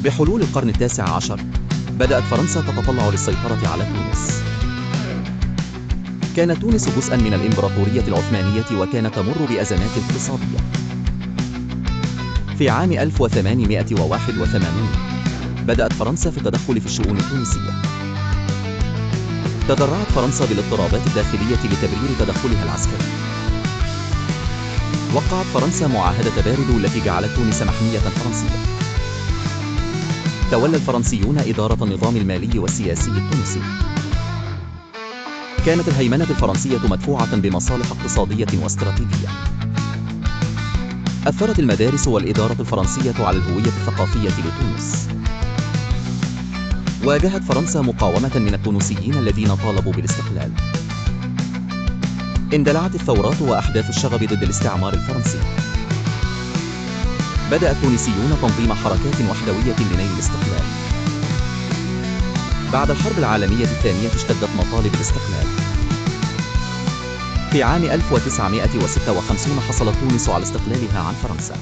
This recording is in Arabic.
بحلول القرن التاسع عشر بدأت فرنسا تتطلع للسيطرة على تونس. كانت تونس جزءاً من الإمبراطورية العثمانية وكانت تمر بأزمات اقتصادية. في عام 1881 بدأت فرنسا في التدخل في الشؤون التونسية. تضرعت فرنسا بالاضطرابات الداخلية لتبرير تدخلها العسكري. وقعت فرنسا معاهدة باردو التي جعلت تونس محمية فرنسية. تولى الفرنسيون إدارة النظام المالي والسياسي التونسي. كانت الهيمنة الفرنسية مدفوعة بمصالح اقتصادية واستراتيجية. أثرت المدارس والإدارة الفرنسية على الهوية الثقافية لتونس. واجهت فرنسا مقاومة من التونسيين الذين طالبوا بالاستقلال. اندلعت الثورات وأحداث الشغب ضد الاستعمار الفرنسي. بدأ التونسيون تنظيم حركات وحدوية لنيل الاستقلال. بعد الحرب العالمية الثانية اشتدت مطالب الاستقلال. في عام 1956 حصلت تونس على استقلالها عن فرنسا.